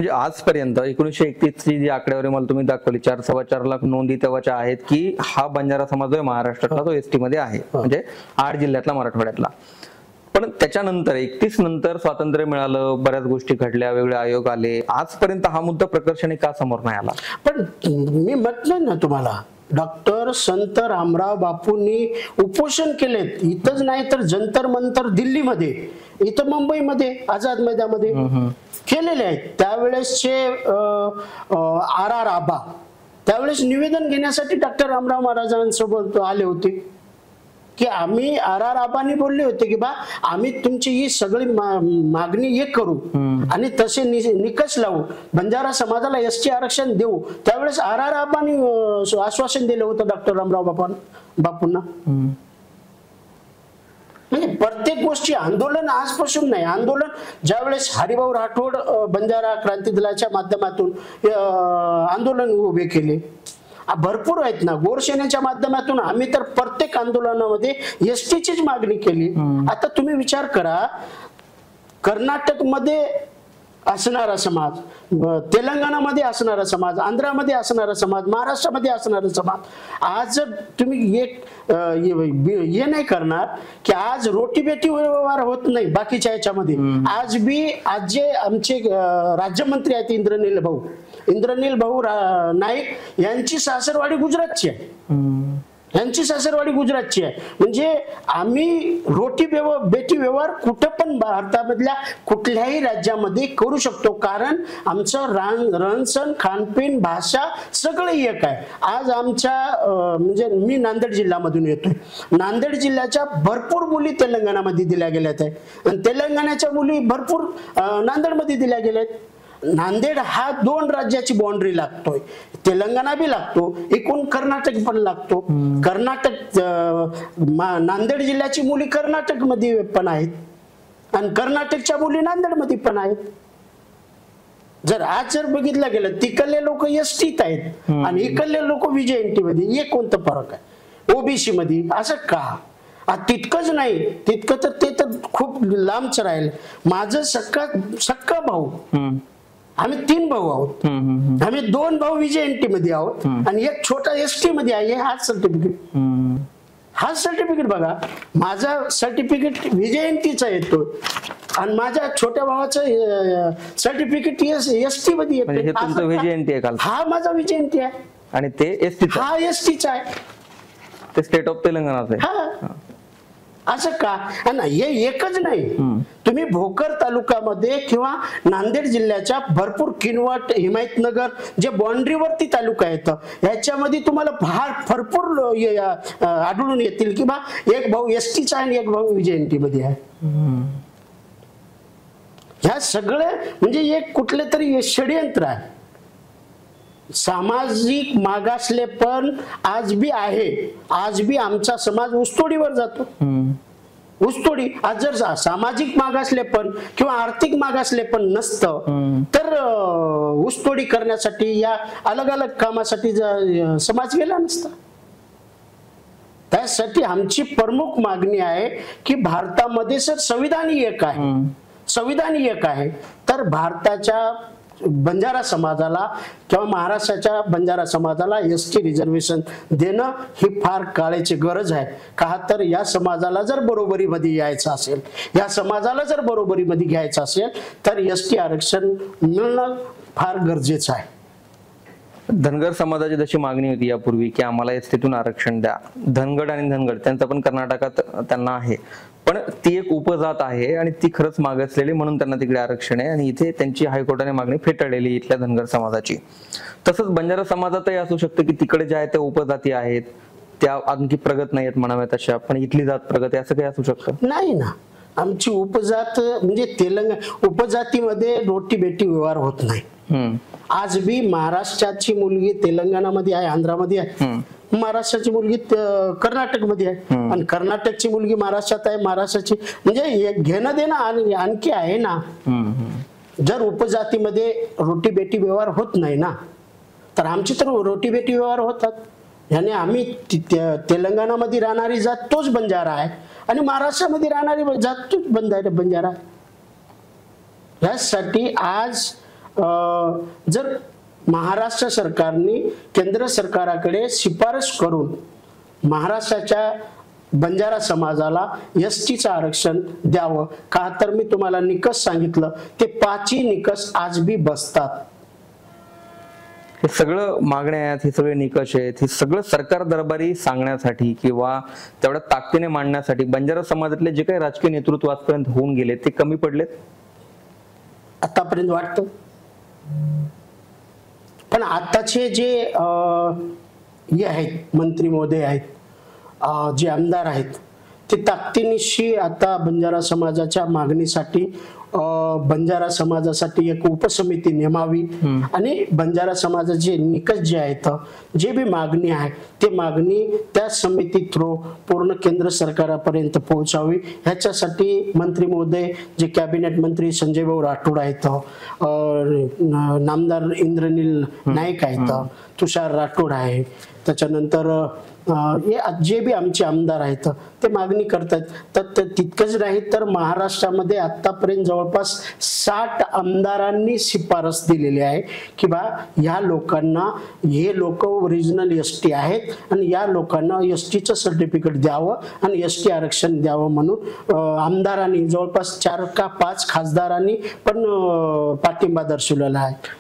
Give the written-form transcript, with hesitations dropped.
म्हणजे आजपर्यंत 1931 ची जी आकडेवारी मला तुम्ही दाखवली 4.25 लाख नोंदी तेव्हाच्या आहेत की हा बंजारा समाज जो आहे महाराष्ट्रातला तो एसटी मध्ये आहे, म्हणजे 8 जिल्ह्यातला मराठवाड्यातला. पण त्याच्यानंतर 31 नंतर स्वातंत्र्य मिळालं, बऱ्याच गोष्टी घडल्या, वेगळे आयोग आले, आजपर्यंत हा मुद्दा प्रकर्षाने का समोर नाही आला? पण मी म्हटलं ना तुम्हाला, डॉक्टर संत रामराव बापूंनी उपोषण केलेत, इथंच नाही तर जंतर मंतर दिल्लीमध्ये, इथं मुंबईमध्ये आझाद मैदानामध्ये केलेले आहेत. त्यावेळेसचे RR आबा त्यावेळेस निवेदन घेण्यासाठी डॉक्टर रामराव महाराजांसोबत आले होते की आम्ही RR आबांनी बोलले होते की बा आम्ही तुमची ही सगळी मागणी हे करू आणि तसे निकष लावू, बंजारा समाजाला ST आरक्षण देऊ. त्यावेळेस RR आबांनी आश्वासन दिलं होतं डॉक्टर रामराव बापूंना. म्हणजे प्रत्येक गोष्टी आंदोलन आजपासून नाही, आंदोलन ज्यावेळेस हरिभाऊ राठोड बंजारा क्रांती दलाच्या माध्यमातून आंदोलन उभे केले, भरपूर आहेत ना, गोरसेनेच्या माध्यमातून आम्ही तर प्रत्येक आंदोलनामध्ये STचीच मागणी केली. आता तुम्ही विचार करा, कर्नाटक मध्ये असणारा समाज, तेलंगणामध्ये असणारा समाज, आंध्रामध्ये असणारा समाज, महाराष्ट्रामध्ये असणारा समाज, आज तुम्ही एक हे नाही करणार की आज रोटी बेटी व्यवहार होत नाही बाकीच्या याच्यामध्ये. आज जे आमचे राज्यमंत्री आहेत इंद्रनील भाऊ नाईक यांची सासरवाडी गुजरातची आहे, म्हणजे आम्ही रोटी बेटी व्यवहार कुठं पण भारतामधल्या कुठल्याही राज्यामध्ये करू शकतो, कारण आमचं रहनसहन, खानपीन, भाषा सगळं एक आहे. आज आमच्या म्हणजे मी नांदेड जिल्ह्यामधून येतोय, नांदेड जिल्ह्याच्या भरपूर मुली तेलंगणामध्ये दिल्या गेल्यात आहे आणि तेलंगणाच्या मुली भरपूर नांदेडमध्ये दिल्या गेल्यात. नांदेड हा 2 राज्याची बाउंड्री लागतोय, तेलंगणा बी लागतो, एकूण कर्नाटक पण लागतो. कर्नाटक नांदेड जिल्ह्याची मुली कर्नाटक मध्ये पण आहेत आणि कर्नाटकच्या मुली नांदेड मध्ये पण आहेत. आज बघितलं गेलं तिकडले लोक STत आहेत आणि इकडले लोक VJNT मध्ये, हे कोणतं फरक आहे OBC मध्ये? असं का? तितकंच नाही, तितकं तर ते तर खूप लांबच राहील. माझं सक्का भाऊ, आम्ही 3 भाऊ आहोत, आम्ही 2 भाऊ VJNT मध्ये आहोत आणि एक छोटा ST मध्ये आहे. हा सर्टिफिकेट बघा, माझा सर्टिफिकेट VJNTचा येतो आणि माझ्या छोट्या भावाचं सर्टिफिकेट ST मध्ये येतो. हा माझा VJNT आहे आणि ते ST, हा STचा आहे, ते स्टेट ऑफ तेलंगणाचं आहे. हा असं का? हे एकच नाही, तुम्ही भोकर तालुक्यामध्ये किंवा नांदेड जिल्ह्याच्या भरपूर किनवट, हिमायतनगर जे बाउंड्रीवरती तालुका येतं याच्यामध्ये तुम्हाला भरपूर आढळून येतील की बा एक भाऊ STचा आणि एक भाऊ VJNT मध्ये आहे. ह्या सगळे म्हणजे एक कुठले तरी षडयंत्र आहे. सामाजिक मागासलेपण आज बी आहे, आज बी आमचा समाज ऊसतोडीवर जातो. ऊसतोडी आज जर सामाजिक मागासलेपण किंवा आर्थिक मागासलेपण नसतं तर ऊसतोडी करण्यासाठी या अलग अलग कामासाठी समाज गेला नसता. त्यासाठी आमची प्रमुख मागणी आहे की भारतामध्ये संविधान एक आहे, तर भारताच्या बंजारा समाजाला किंवा महाराष्ट्राच्या बंजारा समाजाला ST रिझर्वेशन देणं ही फार काळाची गरज आहे. का तर या समाजाला जर बरोबरीमध्ये यायचं असेल, या समाजाला जर बरोबरीमध्ये घ्यायचं असेल तर ST आरक्षण मिळणं फार गरजेचं आहे. धनगर समाजाची जशी मागणी होती यापूर्वी की आम्हाला STतून आरक्षण द्या, धनगड आणि धनगड त्यांचं पण कर्नाटकात त्यांना आहे, पण ती एक उपजात आहे आणि ती खरंच मागासलेली म्हणून त्यांना तिकडे आरक्षण आहे आणि इथे त्यांची हायकोर्टाने मागणी फेटाळलेली इथल्या धनगर समाजाची. तसंच बंजारा समाजातही असू शकतं की तिकडे ज्या आहेत त्या उपजाती आहेत, त्या आणखी प्रगत नाही आहेत म्हणाव्यात अशा, पण इथली जात प्रगत आहे असं काही असू शकतं? नाही ना, आमची उपजात म्हणजे उपजातीमध्ये रोटी बेटी व्यवहार होत नाही. आज बी महाराष्ट्राची मुलगी तेलंगणामध्ये आहे, आंध्रामध्ये आहे, महाराष्ट्राची मुलगी कर्नाटक मध्ये आहे आणि कर्नाटकची मुलगी महाराष्ट्रात आहे, महाराष्ट्राची म्हणजे घेणं देणं आणखी आहे ना. जर उपजातीमध्ये रोटी बेटी व्यवहार होत नाही ना, तर आमची तर रोटी बेटी व्यवहार होतात. याने आम्ही तेलंगणामध्ये राहणारी जात तोच बंजारा आहे आणि महाराष्ट्रामध्ये राहणारी जात तोच बंजारा. यासाठी आज जर महाराष्ट्र सरकारने केंद्र सरकाराकडे शिफारस करून महाराष्ट्राच्या बंजारा समाजाला एसटीचं आरक्षण द्यावं का, तर मी तुम्हाला निकष सांगितलं ते 5ही निकष आज बी बसतात. हे सगळं मागण्या आहेत, हे सगळे निकष आहेत, हे सगळं सरकार दरबारी सांगण्यासाठी किंवा तेवढ्या ताकदीने मांडण्यासाठी बंजारा समाजातले जे काही राजकीय नेतृत्व आजपर्यंत होऊन गेले ते कमी पडलेत आतापर्यंत वाटतं. पण आताचे जे हे आहेत मंत्री महोदय आहेत, जे आमदार आहेत, ते ताकदीनिशी आता बंजारा समाजाच्या मागणीसाठी बंजारा समाजासाठी एक उपसमिती नेमावी आणि बंजारा समाजाचे निकष जे आहेत, जे बी मागणी आहे ते मागणी त्या समिती थ्रू पूर्ण केंद्र सरकारापर्यंत पोहोचावी. ह्याच्यासाठी मंत्री महोदय जे कॅबिनेट मंत्री संजय भाऊ राठोड आहेत, नामदार इंद्रनील नाईक आहेत, तुषार राठोड आहे, त्याच्यानंतर जे बी आमचे आमदार आहेत ते मागणी करतात. तर तितकंच नाही तर महाराष्ट्रामध्ये आतापर्यंत जवळपास 60 आमदारांनी शिफारस दिलेली आहे की बा ह्या लोकांना, हे लोक ओरिजिनल एसटी आहेत आणि या लोकांना एसटीचं सर्टिफिकेट द्यावं आणि एसटी आरक्षण द्यावं म्हणून आमदारांनी जवळपास 4 का 5 खासदारांनी पण पाठिंबा दर्शवलेला आहे.